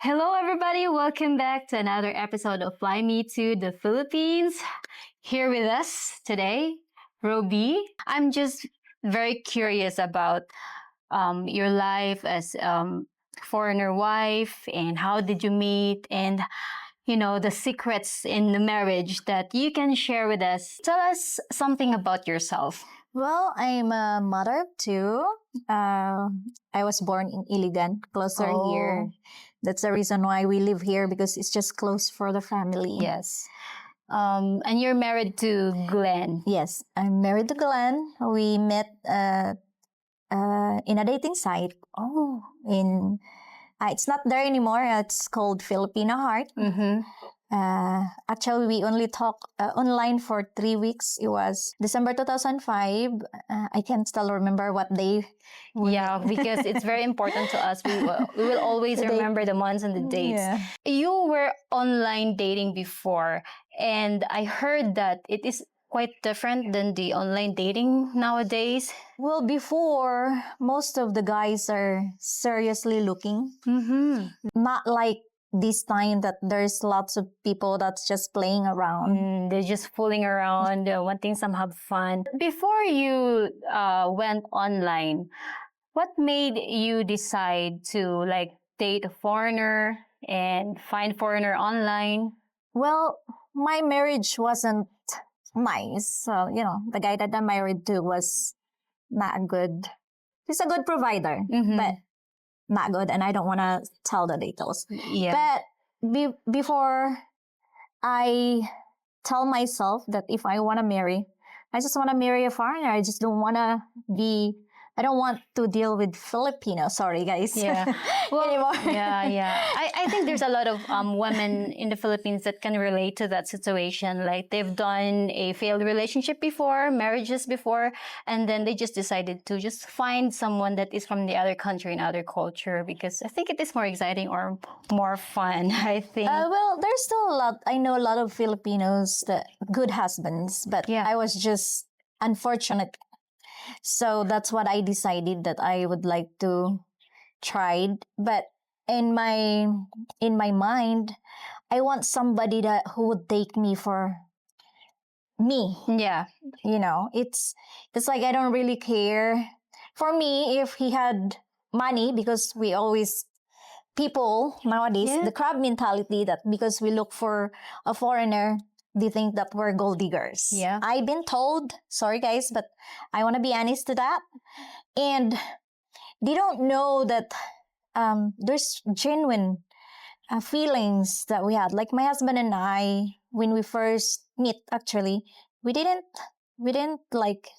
Hello, everybody. Welcome back to another episode of Fly Me to the Philippines. Here with us today, Roby. I'm just very curious about your life as foreigner wife and how did you meet and the secrets in the marriage that you can share with us. Tell us something about yourself. Well, I'm a mother of two. I was born in Iligan, closer here. That's the reason why we live here because it's just close for the family. Yes. And you're married to Glenn. Yes, I'm married to Glenn. We met in a dating site. It's not there anymore. It's called Filipino Heart. Mm-hmm. Actually, we only talked online for 3 weeks. It was December 2005. I can still remember what day. Yeah, because it's very important to us. We will always remember the months and the dates. Yeah. You were online dating before, and I heard that it is quite different than the online dating nowadays. Well, before, most of the guys are seriously looking. Mm-hmm. Not like this time that there's lots of people that's just playing around. They're just fooling around, wanting some have fun. Before you went online, what made you decide to date a foreigner and find foreigner online? Well, my marriage wasn't nice. So, the guy that I'm married to was not good. He's a good provider, but not good. And I don't want to tell the details. Yeah. But before I tell myself that if I want to marry, I just want to marry a foreigner. I just don't want I don't want to deal with Filipino. Sorry, guys. Yeah. Well, anymore. yeah. I think there's a lot of women in the Philippines that can relate to that situation. Like they've done a failed relationship before, marriages before, and then they just decided to just find someone that is from the other country and other culture because I think it is more exciting or more fun, I think. Well, there's still a lot. I know a lot of Filipinos that good husbands, but Yeah. I was just unfortunate. So that's what I decided that I would like to try. But in my mind, I want somebody who would take me for me. Yeah. It's like I don't really care. For me, if he had money, because we always people nowadays Yeah. the crab mentality that because we look for a foreigner, they think that we're gold diggers. Yeah. I've been told, sorry guys, but I want to be honest to that. And they don't know that there's genuine feelings that we had. Like my husband and I, when we first meet, actually, we didn't like,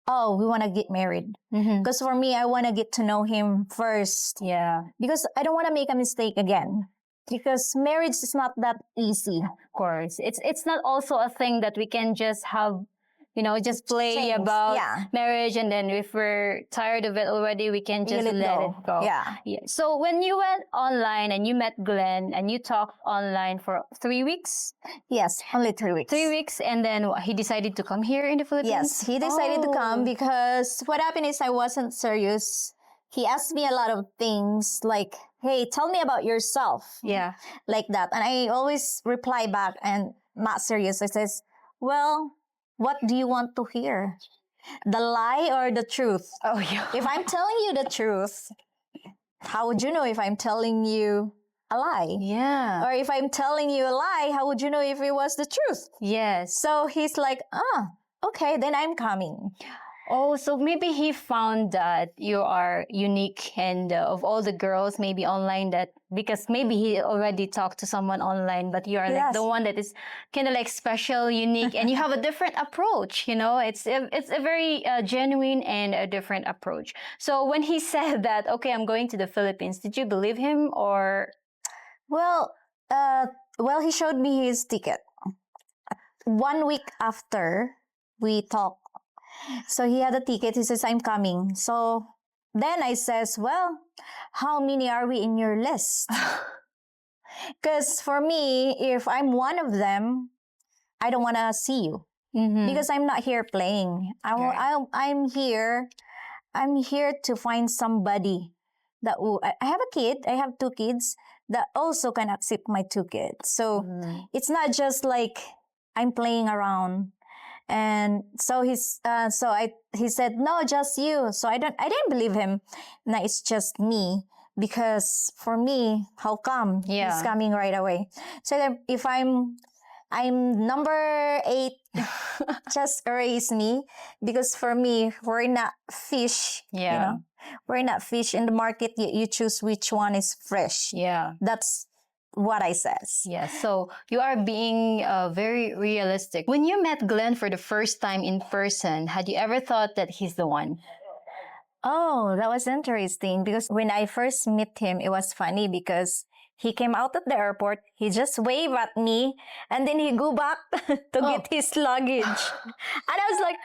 oh, we want to get married. Because for me, I want to get to know him first. Yeah. Because I don't want to make a mistake again. Because marriage is not that easy. Of course. It's not also a thing that we can just have, just play Things, about yeah. marriage and then if we're tired of it already, we can just let it go. Yeah. So when you went online and you met Glenn and you talked online for 3 weeks? Yes, only 3 weeks. 3 weeks and then he decided to come here in the Philippines? Yes, he decided to come because what happened is I wasn't serious. He asked me a lot of things like, hey, tell me about yourself. Yeah. Like that. And I always reply back and not serious. I says, well, what do you want to hear? The lie or the truth? Oh, yeah. If I'm telling you the truth, how would you know if I'm telling you a lie? Yeah. Or if I'm telling you a lie, how would you know if it was the truth? Yes. So he's like, okay, then I'm coming. Oh, so maybe he found that you are unique and of all the girls maybe online that because maybe he already talked to someone online but you are like the one that is kind of like special, unique and you have a different approach, it's a very genuine and a different approach. So when he said that, okay, I'm going to the Philippines, did you believe him or? Well, he showed me his ticket. 1 week after we talked. So he had a ticket. He says, I'm coming. So then I says, well, how many are we in your list? Because for me, if I'm one of them, I don't want to see you. Because I'm not here playing. I'm here to find somebody that I have a kid. I have 2 kids that also can accept my two kids. So it's not just like I'm playing around. And so he said, no, just you. So I didn't believe him. No, it's just me. Because for me, how come he's coming right away? So then if I'm number 8, just erase me. Because for me, we're not fish. Yeah. You know, we're not fish in the market. You choose which one is fresh. Yeah. That's what I says. Yeah, so you are being very realistic. When you met Glenn for the first time in person, had you ever thought that he's the one? Oh, that was interesting because when I first met him, it was funny because he came out at the airport, he just waved at me, and then he go back to get his luggage. And I was like,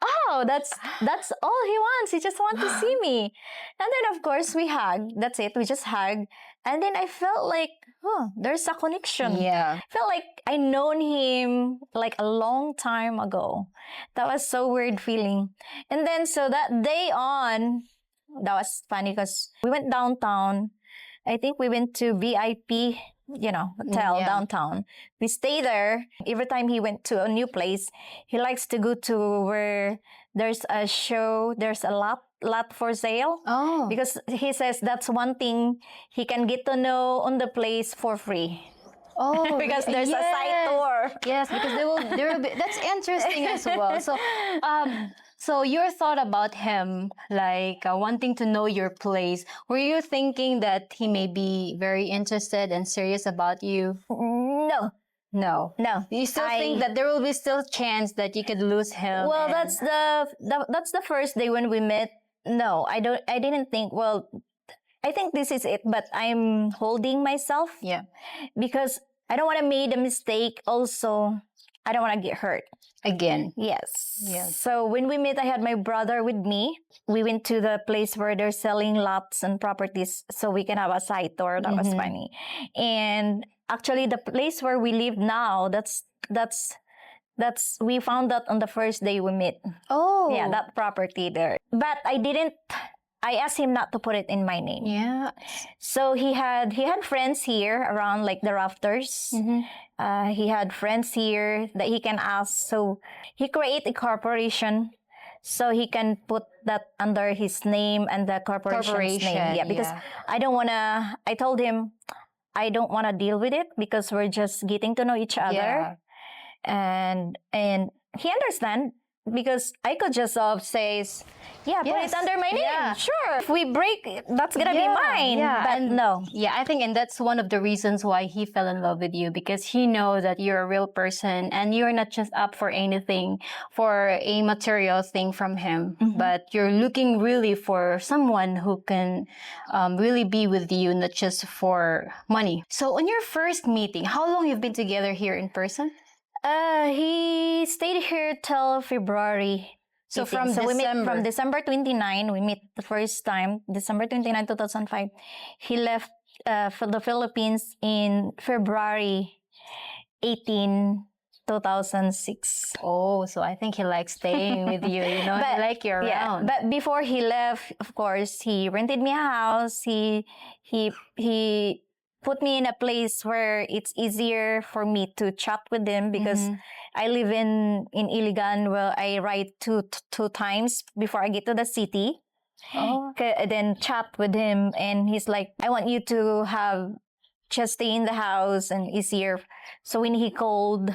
oh, that's all he wants. He just wants to see me. And then, of course, we hug. That's it. We just hug. And then I felt like, oh, there's a connection. Yeah. I felt like I known him like a long time ago. That was so weird feeling. And then, so that day on, that was funny because we went downtown. I think we went to VIP, hotel downtown. We stay there. Every time he went to a new place, he likes to go to where there's a show, there's a lot for sale. Oh. Because he says that's one thing he can get to know on the place for free. Oh, because there's a site tour. Yes, because there will be. That's interesting as well. So your thought about him, like wanting to know your place, were you thinking that he may be very interested and serious about you? No. No. You still think that there will be still chance that you could lose him? Well, that's the first day when we met. No, I didn't think. Well, I think this is it, but I'm holding myself. Yeah. Because I don't want to make a mistake. Also, I don't want to get hurt. Again. Yes. Yes. So when we met, I had my brother with me. We went to the place where they're selling lots and properties so we can have a site tour. That was funny. And actually, the place where we live now, that's we found that on the first day we met. Oh. Yeah, that property there. But I asked him not to put it in my name. Yeah. So he had friends here around like the rafters. He had friends here that he can ask. So he created a corporation so he can put that under his name and the corporation's name. Yeah, because I told him I don't want to deal with it because we're just getting to know each other. Yeah. And he understand because I could just say, put it under my name. Yeah. Sure. If we break, that's going to be mine. Yeah. But no. Yeah, I think, and that's one of the reasons why he fell in love with you, because he knows that you're a real person and you're not just up for anything, for a material thing from him, but you're looking really for someone who can really be with you, not just for money. So on your first meeting, how long you've been together here in person? He stayed here till February. So We met from December 29. We met the first time, December 29, 2005. He left for the Philippines in February 18, 2006. Oh, so I think he likes staying with you, he like you around. But before he left, of course, he rented me a house. He put me in a place where it's easier for me to chat with him because I live in Iligan where I ride two times before I get to the city. Oh. Then chat with him and he's like, I want you to just stay in the house and easier. So when he called,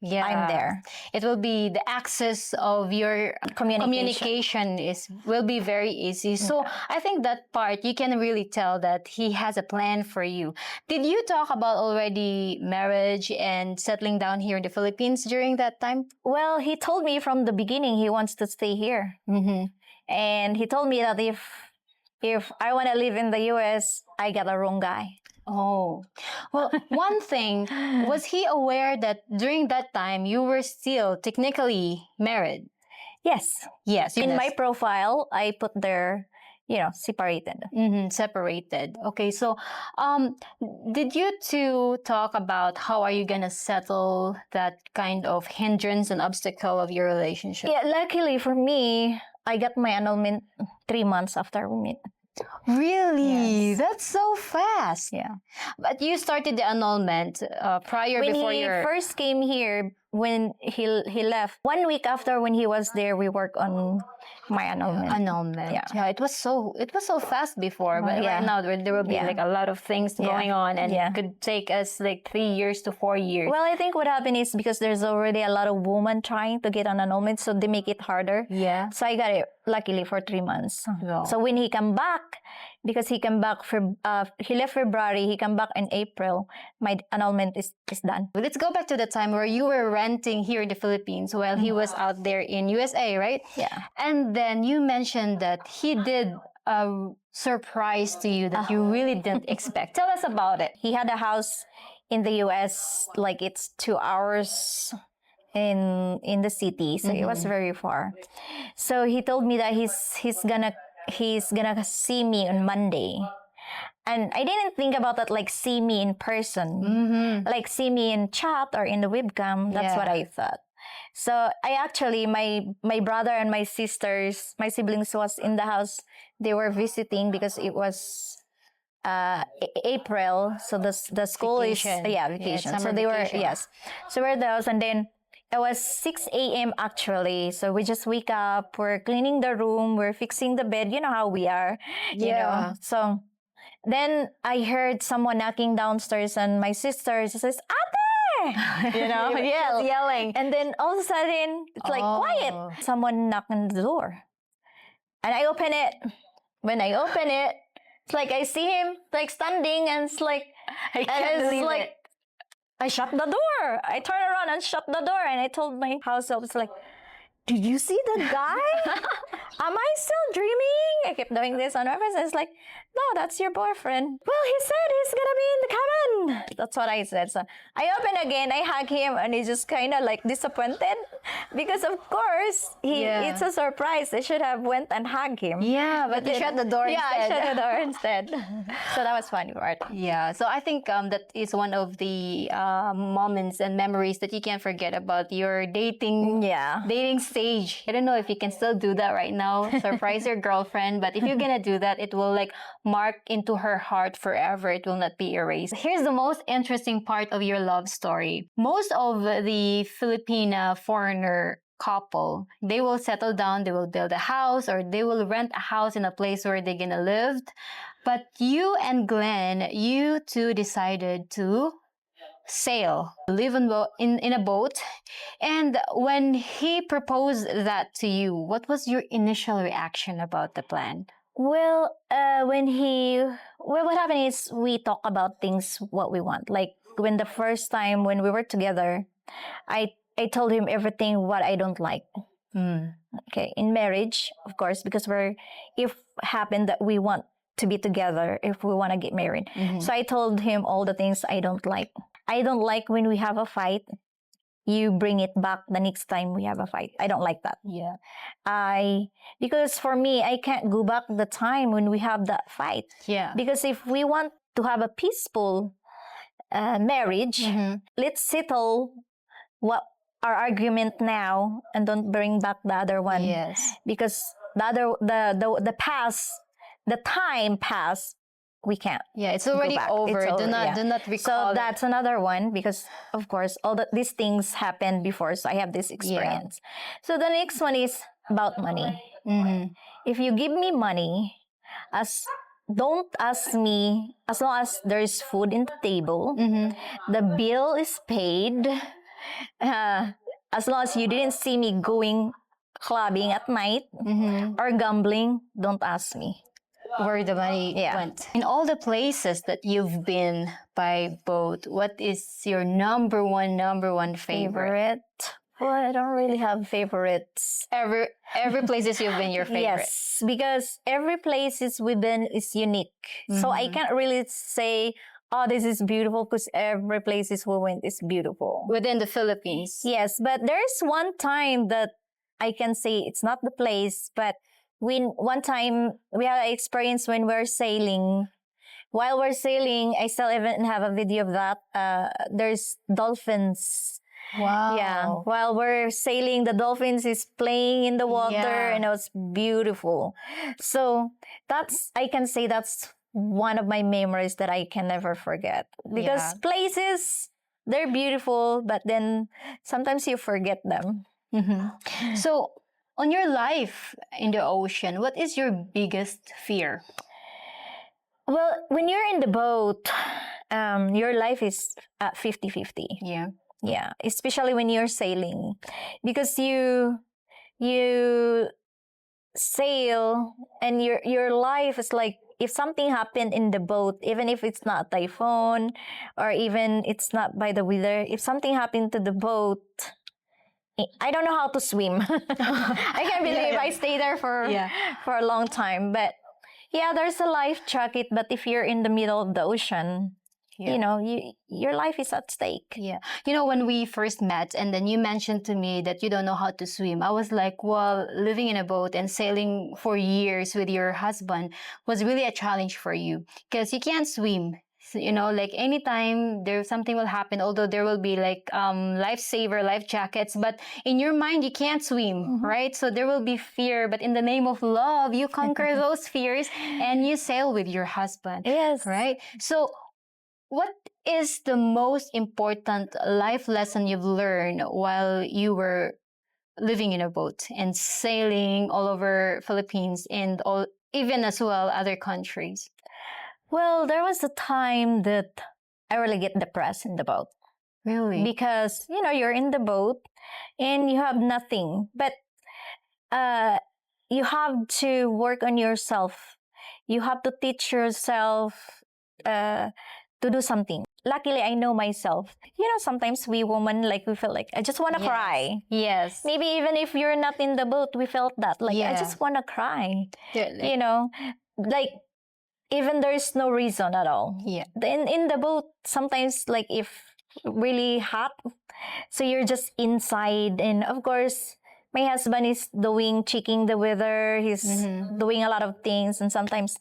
I'm there. It will be the access of your communication will be very easy. So I think that part you can really tell that he has a plan for you. Did you talk about already marriage and settling down here in the Philippines during that time? Well, he told me from the beginning he wants to stay here. And he told me that if I want to live in the US, I got a wrong guy. Oh, well, one thing, was he aware that during that time you were still technically married? Yes. Yes. In my profile, I put there, separated. Separated. Okay, so did you two talk about how are you going to settle that kind of hindrance and obstacle of your relationship? Yeah, luckily for me, I got my annulment 3 months after we met. Really? Yes. That's so fast. Yeah. But you started the annulment prior When before he your first came here, when he left, 1 week after when he was there, we worked on my annulment. annulment. Yeah. It was so fast before, but Yeah. right now there will be Yeah. like a lot of things going on, and Yeah. it could take us like 3 years to 4 years. Well, I think what happened is because there's already a lot of women trying to get an annulment, so they make it harder. Yeah. So I got it luckily for 3 months. Wow. So when he come back, because he come back for he left February, he come back in April. My annulment is done. But let's go back to the time where you were renting here in the Philippines while he was out there in USA, right? Yeah. And then you mentioned that he did a surprise to you that you really didn't expect. Tell us about it. He had a house in the US, like it's 2 hours in the city, so it was very far. So he told me that he's gonna see me on Monday. And I didn't think about that, like see me in person, like see me in chat or in the webcam. That's what I thought. So I actually, my brother and my sisters, my siblings was in the house. They were visiting because it was April. So the school Vacation. is Yeah, vacation. summer So they vacation. were So we're at the house, and then it was 6 a.m. actually. So we just wake up. We're cleaning the room. We're fixing the bed. You know how we are. You know. So then I heard someone knocking downstairs, and my sister says, "Ate!" You know, yelling. And then all of a sudden, it's like quiet. Someone knocked on the door, and I open it. When I open it, it's like I see him like standing, and it's like I can't believe like it. I shut the door. I turn around and shut the door, and I told my house help, it's like, "Did you see the guy? Am I still dreaming?" I kept doing this on my face. It's like, "No, that's your boyfriend." "Well, he said he's gonna be in the cabin." That's what I said. So I open again, I hug him, and he's just kind of like disappointed because of course it's a surprise. I should have went and hugged him. Yeah, but you shut the door Yeah, instead. I shut the door instead. So that was funny part. Yeah, so I think that is one of the moments and memories that you can't forget about your dating stage. I don't know if you can still do that right now, surprise your girlfriend, but if you're gonna do that, it will like mark into her heart forever. It will not be erased. Here's the most interesting part of your love story. Most of the Filipina foreigner couple, they will settle down, they will build a house, or they will rent a house in a place where they're gonna live. But you and Glenn, you two decided to sail, live in a boat. And when he proposed that to you, what was your initial reaction about the plan? Well, what happened is we talk about things what we want. Like when the first time when we were together, I told him everything what I don't like. Okay, in marriage, of course, because if happened that we want to be together, if we want to get married. So I told him all the things I don't like. I don't like when we have a fight, you bring it back the next time we have a fight. I don't like that. Yeah. Because for me, I can't go back the time when we have that fight. Yeah. Because if we want to have a peaceful marriage, let's settle what our argument now and don't bring back the other one. Yes. Because the past, the time passed, we can't. Yeah, it's already over. It's over. Do not recall. So that's another one because, of course, these things happened before, so I have this experience. So the next one is about money. If you give me money, don't ask me, as long as there is food in the table, the bill is paid, as long as you didn't see me going clubbing at night or gambling, don't ask me where the money went. In all the places that you've been by boat, what is your number one favorite? Well, I don't really have favorites. Every places you've been your favorite. Yes, because every place we've been is unique. So I can't really say, "Oh, this is beautiful," because every place we went is beautiful. Within the Philippines. Yes, but there's one time that I can say it's not the place, but one time we had an experience when we're sailing. While we're sailing, I still even have a video of that. There's dolphins. Wow. Yeah. While we're sailing, the dolphins is playing in the water and it was beautiful. So I can say that's one of my memories that I can never forget. Because Yeah. places, they're beautiful, but then sometimes you forget them. So, on your life in the ocean, what is your biggest fear? Well, when you're in the boat, your life is at 50-50. Yeah. Yeah, especially when you're sailing, because you sail and your life is like, if something happened in the boat, even if it's not a typhoon or even it's not by the weather, if something happened to the boat, I don't know how to swim. I can't believe Yeah. I stayed there for Yeah. for a long time. But yeah, there's a life jacket. But if you're in the middle of the ocean, Yeah. you know, your life is at stake. Yeah. You know, when we first met and then you mentioned to me that you don't know how to swim, I was like, well, living in a boat and sailing for years with your husband was really a challenge for you because you can't swim. So, you know, like anytime there's something will happen, although there will be like lifesaver, life jackets, but in your mind, you can't swim, right? So there will be fear, but in the name of love, you conquer those fears and you sail with your husband. Yes. Right? So what is the most important life lesson you've learned while you were living in a boat and sailing all over Philippines and all, even as well other countries? Well, there was a time that I really get depressed in the boat. Really? Because, you know, you're in the boat and you have nothing. But you have to work on yourself. You have to teach yourself to do something. Luckily, I know myself. You know, sometimes we women, like, we feel like, I just want to Yes. cry. Yes. Maybe even if you're not in the boat, we felt that. Like, I Yeah. just want to cry. Yeah, like- You know, like, even there is no reason at all. Yeah. In the boat, sometimes, like, if really hot, so you're just inside. And of course, my husband is checking the weather. He's doing a lot of things. And sometimes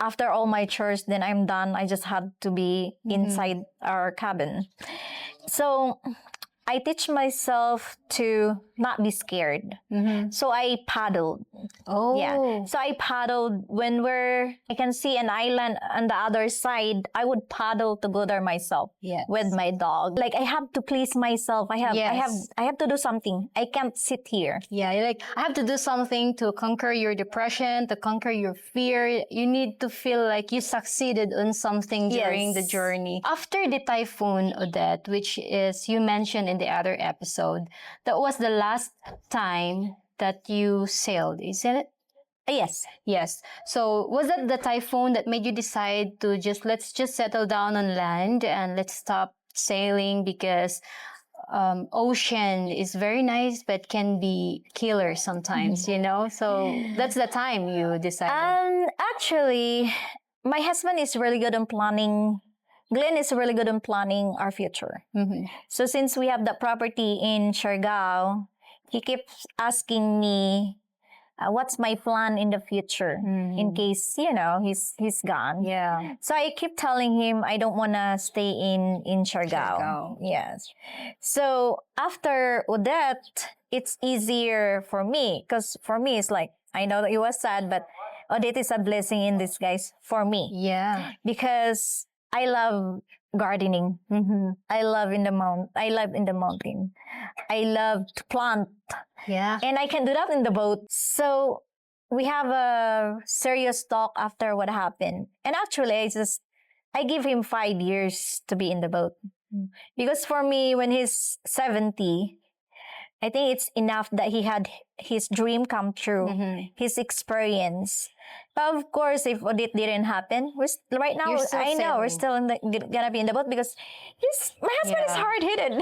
after all my chores, then I'm done. I just had to be inside our cabin. So I teach myself to not be scared. So I paddled. Oh. Yeah. So I paddled when I can see an island on the other side. I would paddle to go there myself. Yes. With my dog. Like, I have to please myself. I have to do something. I can't sit here. Yeah, you're like, I have to do something to conquer your depression, to conquer your fear. You need to feel like you succeeded on something during the Yes. journey. After the typhoon, Odette, which is you mentioned in the other episode, that was the last time that you sailed, isn't it? Yes. Yes. So was that the typhoon that made you decide to let's just settle down on land and let's stop sailing because ocean is very nice but can be killer sometimes, you know? So that's the time you decided. Actually, my husband is really good on planning. Glenn is really good on planning our future. So since we have the property in Siargao, he keeps asking me, what's my plan in the future in case, you know, he's gone. Yeah. So I keep telling him I don't want to stay in Siargao. Siargao. Yes. So after Odette, it's easier for me because for me it's like, I know that it was sad, but Odette is a blessing in disguise for me. Yeah. Because I love gardening. I love in the mountain. I love to plant. Yeah. And I can do that in the boat. So we have a serious talk after what happened. And actually, I give him 5 years to be in the boat. Because for me, when he's 70, I think it's enough that he had his dream come true, his experience. But of course, if Odette didn't happen, right now, You're still I know we're sailing. still gonna be in the boat because my husband is Yeah. hard-headed.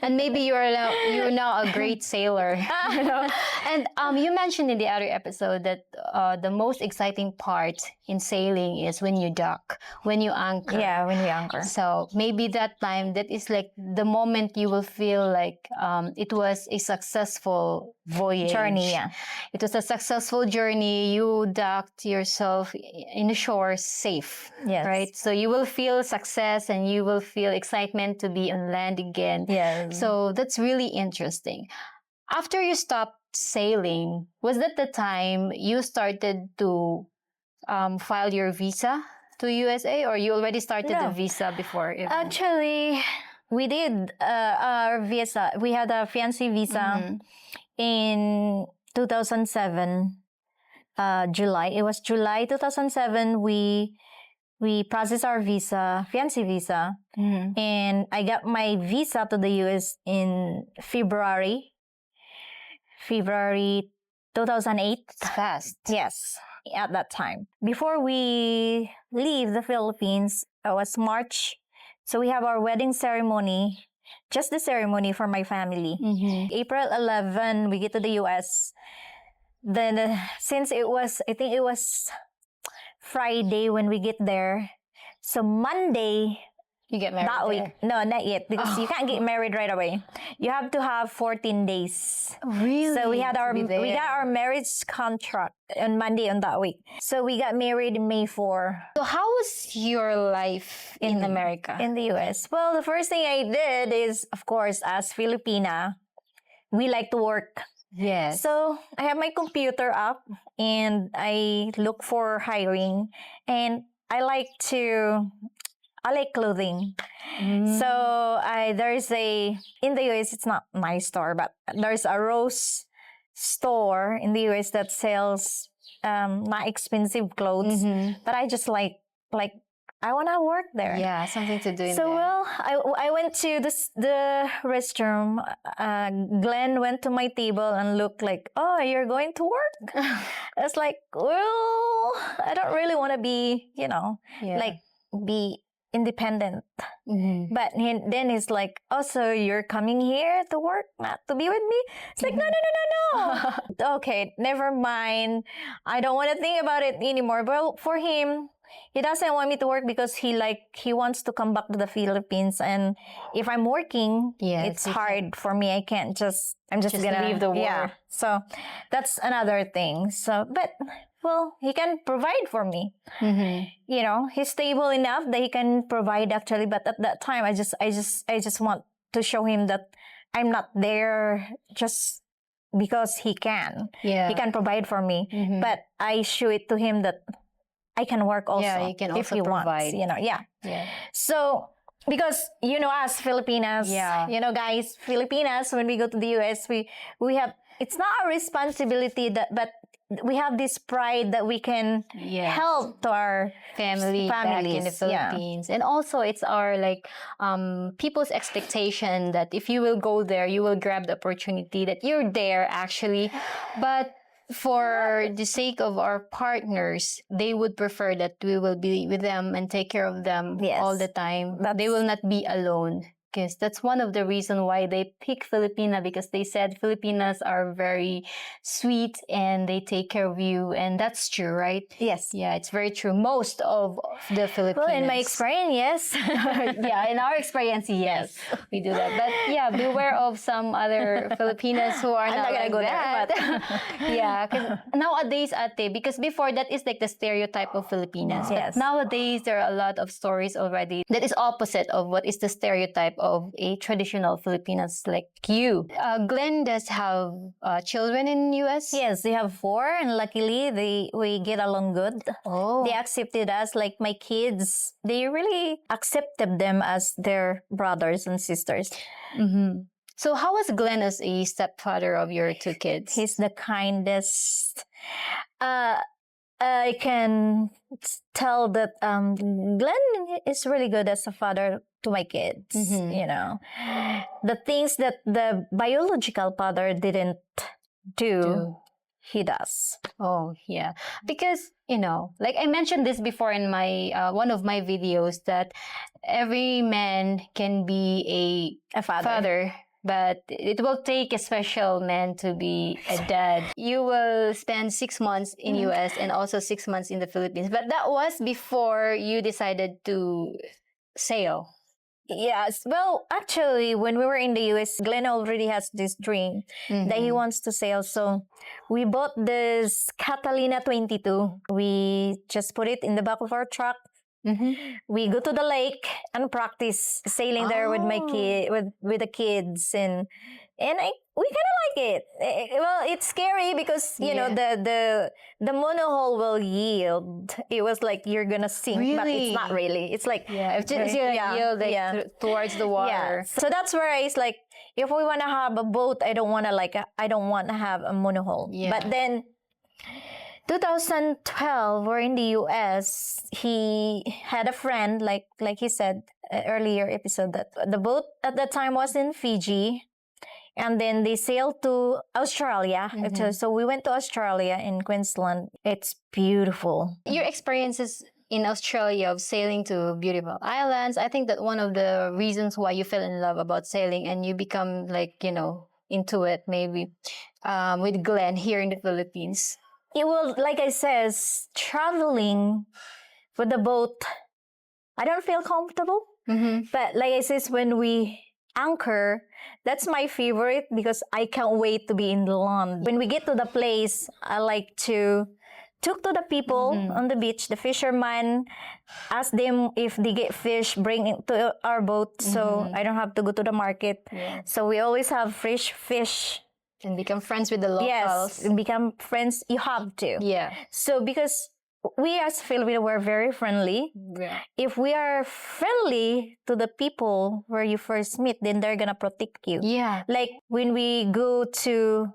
And maybe you're now a great sailor, you know. And you mentioned in the other episode that the most exciting part in sailing is when you dock, when you anchor. Yeah, when we anchor. So maybe that time, that is like the moment you will feel like it was a successful voyage. Journey, yeah. It was a successful journey. You docked yourself in the shore safe. Yes. Right? So you will feel success and you will feel excitement to be on land again. Yes. So that's really interesting. After you stopped sailing, was that the time you started to file your visa to USA, or you already started the No. visa before? Actually, we did our visa. We had a fiancé visa Mhm. in 2007, July. It was July 2007. We processed our visa, fiancé visa, Mhm. and I got my visa to the US in February 2008. It's fast. Yes, at that time. Before we leave the Philippines, it was March. So we have our wedding ceremony, just the ceremony for my family. Mhm. April 11, we get to the US. Then, since it was, I think it was Friday when we get there. So Monday, You get married that week. there. No, not yet, because you Oh. can't get married right away. You have to have 14 days. Really? So we got there. our marriage contract on Monday on that week. So we got married May 4 So how was your life in America? in the US. Well, the first thing I did is, of course, as Filipina, we like to work. Yes. So I have my computer up and I look for hiring, and I like clothing. Mm. So there's in the US, it's not my store, but there's a Rose store in the US that sells not expensive clothes. Mhm. But I just like I want to work there. Yeah, something to do in So there. well, I went to the restroom. Glenn went to my table and looked like, "Oh, you're going to work?" I was like, "Well, I don't really want to be, Yeah. like be independent." Mhm. But then he's like, "Oh, so you're coming here to work, not to be with me?" It's like, "No, no, no, no, no." Okay, never mind. I don't want to think about it anymore. Well, for him, he doesn't want me to work because he wants to come back to the Philippines, and if I'm working, Yes, it's you hard for me. I can't I'm just gonna leave the yeah. war. So that's another thing. So, but well, he can provide for me. Mhm. He's stable enough that he can provide actually. But at that time, I just want to show him that I'm not there just because he can. Yeah. He can provide for me. Mhm. But I show it to him that I can work also. Yeah, you can if also he provide. wants. Yeah. Yeah. So because us Filipinas, Yeah. guys, Filipinas, when we go to the US, we have, it's not a responsibility but we have this pride that we can Yes. help to our Family back in the families, yeah. Philippines. And also it's our people's expectation that if you will go there, you will grab the opportunity that you're there actually. But for the sake of our partners, they would prefer that we will be with them and take care of them Yes. all the time. They will not be alone. Because that's one of the reasons why they pick Filipina, because they said Filipinas are very sweet and they take care of you. And that's true, right? Yes. Yeah, it's very true. Most of the Filipinos. Well, in my experience, yes. Yeah, in our experience, yes, we do that. But yeah, beware of some other Filipinas who are I'm not not gonna like go there, that. but- Yeah, because nowadays, ate, because before that is like the stereotype of Filipinas. Yes. But nowadays, there are a lot of stories already that is opposite of what is the stereotype of a traditional Filipinas like you. Glenn does have children in US? Yes, they have 4, and luckily we get along good. Oh. They accepted us like my kids. They really accepted them as their brothers and sisters. Mm-hmm. So how was Glenn as a stepfather of your 2 kids? He's the kindest. I can tell that Glenn is really good as a father to my kids. Mhm. The things that the biological father didn't do. He does. Oh, yeah. Because, like I mentioned this before in my one of my videos, that every man can be A father. but it will take a special man to be a dad. You will spend 6 months in US and also 6 months in the Philippines. But that was before you decided to sail. Yes. Well, actually, when we were in the US, Glenn already has this dream that he wants to sail. So we bought this Catalina 22. We just put it in the back of our truck. We go to the lake and practice sailing there with my kid, with the kids, and and we kind of like it. Well, it's scary because you know the monohull will yield. It was like you're gonna sink, but it's not really. It's like it's gonna yield towards the water. Yeah. So that's where it's like, if we want to have a boat, I don't want to have a monohull. Yeah. But then 2012, we're in the US. He had a friend, like he said earlier episode, that the boat at that time was in Fiji, and then they sailed to Australia. So we went to Australia in Queensland. It's beautiful. Your experiences in Australia of sailing to beautiful islands, I think that one of the reasons why you fell in love about sailing and you become into it maybe with Glenn here in the Philippines. It will, like I says, traveling with the boat, I don't feel comfortable. But like I says, when we anchor, that's my favorite because I can't wait to be in the land. When we get to the place, I like to talk to the people on the beach, the fishermen, ask them if they get fish, bring it to our boat, so I don't have to go to the market. So we always have fresh fish. And become friends with the locals. Yes, become friends. You have to. Yeah. So because we as Filipino, we're very friendly. Yeah. If we are friendly to the people where you first meet, then they're gonna protect you. Yeah. Like when we go to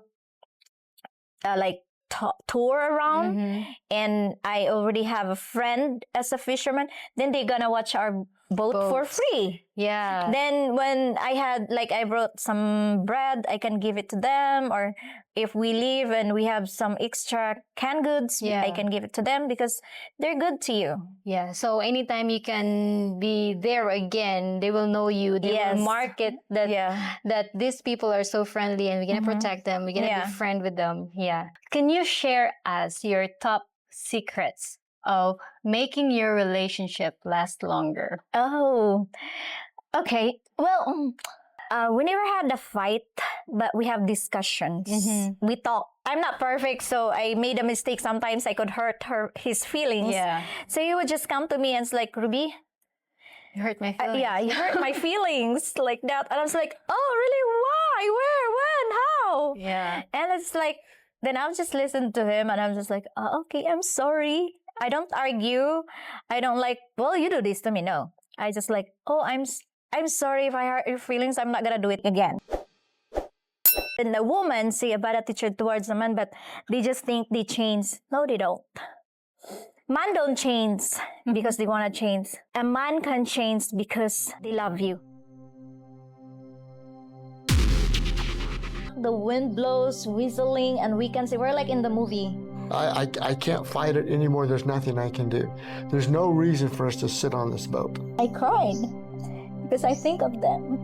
tour around, and I already have a friend as a fisherman, then they're gonna watch our boat for free. Yeah. Then when I brought some bread, I can give it to them. Or if we leave and we have some extra canned goods, I can give it to them because they're good to you. Yeah. So anytime you can be there again, they will know you. They will market that these people are so friendly and we're going to protect them. We're going to be friend with them. Yeah. Can you share us your top secrets of making your relationship last longer? Oh, okay. Well, we never had a fight, but we have discussions. We talk. I'm not perfect, so I made a mistake. Sometimes I could hurt his feelings. Yeah. So he would just come to me and it's like, Ruby, you hurt my feelings. You hurt my feelings like that. And I was like, oh, really? Why? Where? When? How? Yeah. And it's like, then I'll just listen to him and I'm just like, oh, okay, I'm sorry. I don't argue. I don't like, well, you do this to me. No. I just like, oh, I'm sorry if I hurt your feelings. I'm not going to do it again. And the woman say a bad attitude towards the man, but they just think they change. No, they don't. Man don't change because they want to change. A man can change because they love you. The wind blows, whistling, and we can say we're like in the movie. I can't fight it anymore. There's nothing I can do. There's no reason for us to sit on this boat. I cried because I think of them.